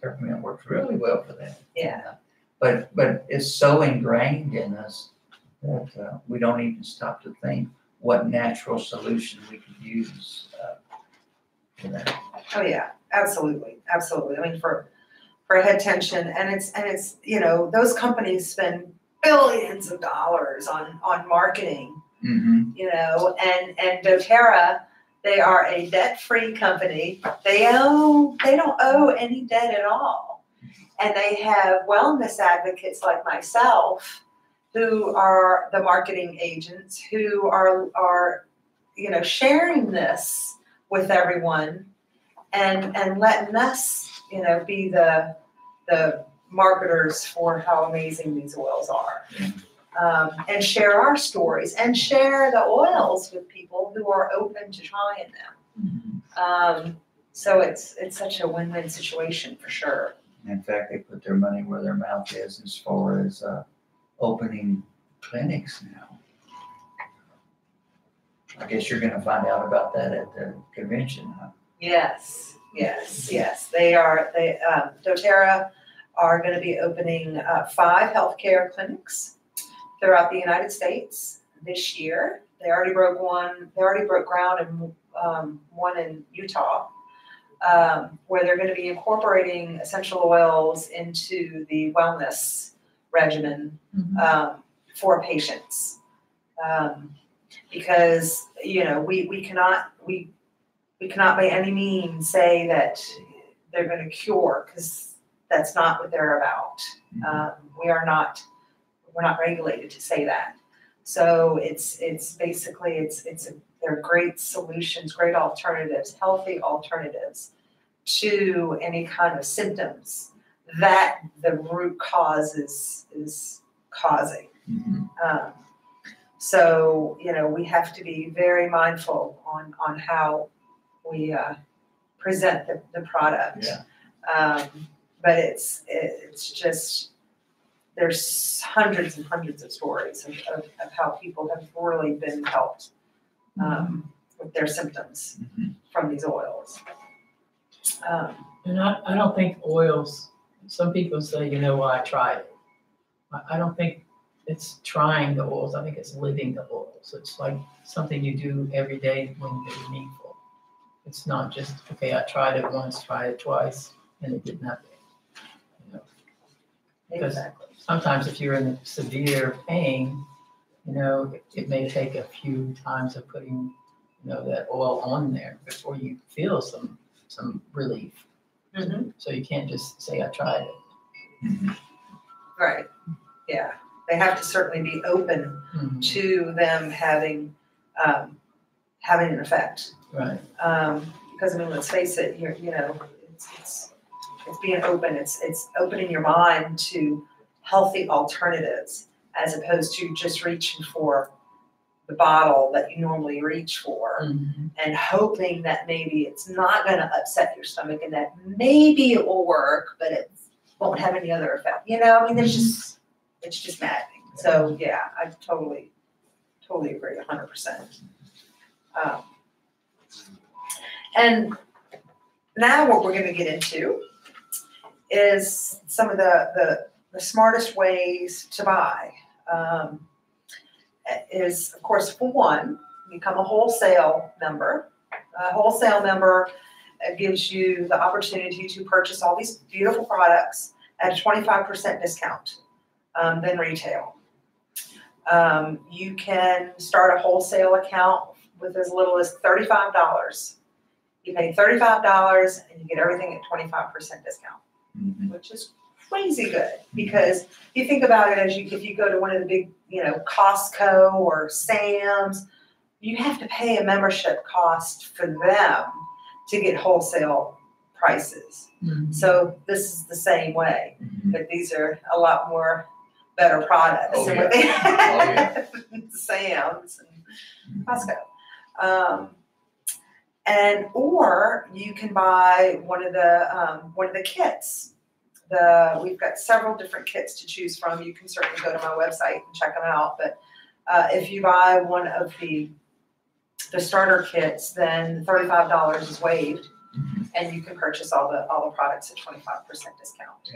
Peppermint works really well for that. Yeah. But it's so ingrained in us that we don't even stop to think what natural solution we could use for that. Oh yeah, absolutely. I mean, for head tension, and it's those companies spend billions of dollars on marketing. And doTERRA, they are a debt-free company. They don't owe any debt at all, and they have wellness advocates like myself who are the marketing agents who are sharing this with everyone and letting us be the marketers for how amazing these oils are. And share our stories and share the oils with people who are open to trying them. So it's such a win-win situation for sure. In fact, they put their money where their mouth is as far as opening clinics now. I guess you're going to find out about that at the convention, huh? Yes. doTERRA are going to be opening 5 healthcare clinics throughout the United States this year. They already broke ground in one in Utah, where they're going to be incorporating essential oils into the wellness regimen for patients. because, you know, we cannot by any means say that they're going to cure, because that's not what they're about. We're not regulated to say that. So it's basically they're great solutions, great alternatives, healthy alternatives to any kind of symptoms that the root cause is causing. So, you know, we have to be very mindful on how we present the product. But it's just, there's hundreds and hundreds of stories of how people have really been helped with their symptoms from these oils. And I don't think oils, some people say, you know, well, I tried it. I don't think it's trying the oils. I think it's living the oils. It's like something you do every day when it's meaningful. It's not just, okay, I tried it once, tried it twice, and it did nothing. You know? Because sometimes if you're in severe pain, you know, it may take a few times of putting, you know, that oil on there before you feel some relief. So you can't just say, I tried it. Right. Yeah. They have to certainly be open to them having an effect. Right. Because I mean, let's face it, you know, it's being open. It's opening your mind to healthy alternatives, as opposed to just reaching for the bottle that you normally reach for and hoping that maybe it's not going to upset your stomach and that maybe it will work, but it won't have any other effect. You know, I mean, it's just maddening. So yeah, I totally agree 100%. And now what we're going to get into is some of the smartest ways to buy. Is, of course, for one, become a wholesale member. A wholesale member gives you the opportunity to purchase all these beautiful products at a 25% discount than retail. You can start a wholesale account with as little as $35. You pay $35 and you get everything at 25% discount, which is crazy good, because if you think about it, if you go to one of the big, you know, Costco or Sam's, you have to pay a membership cost for them to get wholesale prices. So this is the same way, but these are a lot more better products than what they have in Sam's and Costco. Or you can buy one of the kits. We've got several different kits to choose from. You can certainly go to my website and check them out. But if you buy one of the starter kits, then $35 is waived, and you can purchase all the products at 25% discount.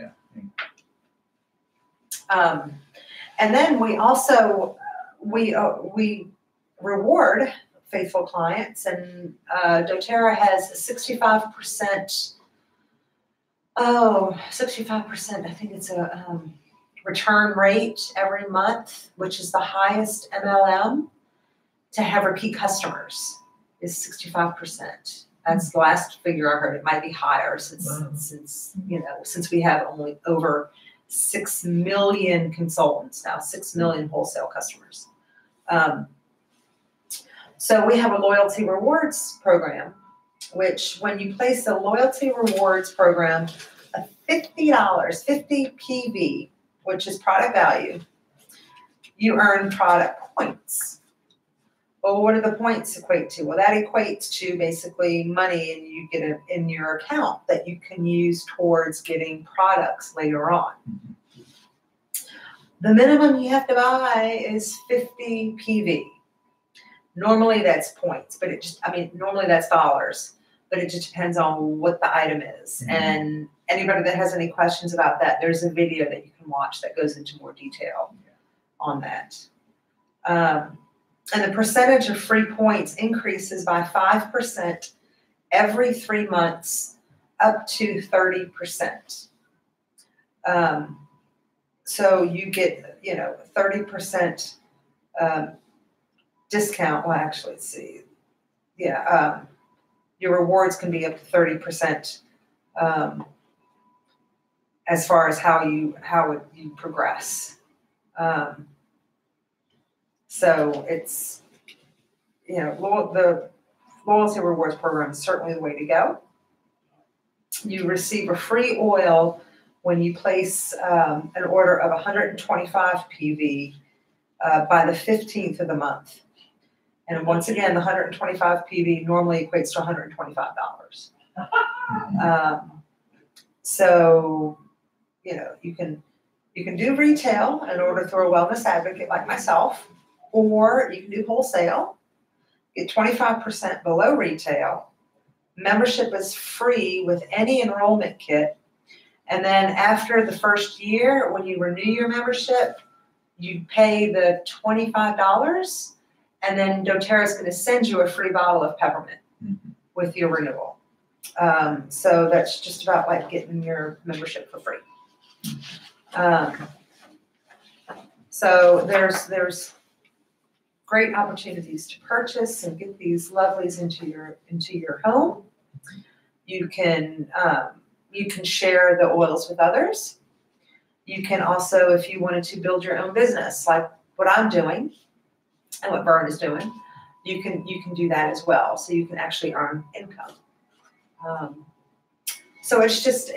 And then we also we reward faithful clients, and doTERRA has a 65%. 65%. I think it's a return rate every month, which is the highest MLM to have repeat customers, is 65%. That's the last figure I heard. It might be higher since we have only over 6 million consultants now, 6 million wholesale customers. So we have a loyalty rewards program, which when you place a loyalty rewards program of $50, 50 PV, which is product value, you earn product points. Well, what do the points equate to? Well, that equates to basically money, and you get it in your account that you can use towards getting products later on. The minimum you have to buy is 50 PV. Normally that's points, but normally that's dollars, but it just depends on what the item is. And anybody that has any questions about that, there's a video that you can watch that goes into more detail on that. And the percentage of free points increases by 5% every 3 months, up to 30%. So you get, 30% discount, well, actually, let's see. Yeah, your rewards can be up to 30%, as far as how you progress. So it's, the loyalty rewards program is certainly the way to go. You receive a free oil when you place an order of 125 PV by the 15th of the month. And once again, the 125 PV normally equates to $125. So, you can do retail and order through a wellness advocate like myself, or you can do wholesale, get 25% below retail. Membership is free with any enrollment kit. And then after the first year, when you renew your membership, you pay the $25, and then doTERRA is going to send you a free bottle of peppermint with your renewal. So that's just about like getting your membership for free. So there's great opportunities to purchase and get these lovelies into your home. You can share the oils with others. You can also, if you wanted to build your own business, like what I'm doing and what Vern is doing, you can do that as well. So you can actually earn income. So it's just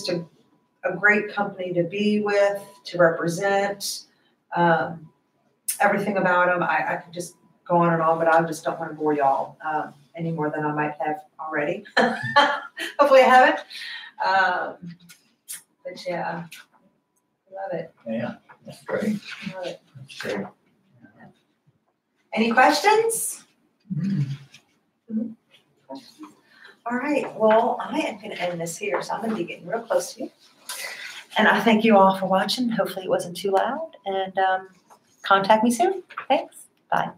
a great company to be with, to represent. Everything about them, I could just go on and on, but I just don't want to bore y'all any more than I might have already. Hopefully I haven't. But yeah, love it. Yeah, that's great. Love it. That's great. Any questions? Questions? All right, well, I am going to end this here, so I'm going to be getting real close to you. And I thank you all for watching. Hopefully it wasn't too loud, and contact me soon. Thanks. Bye.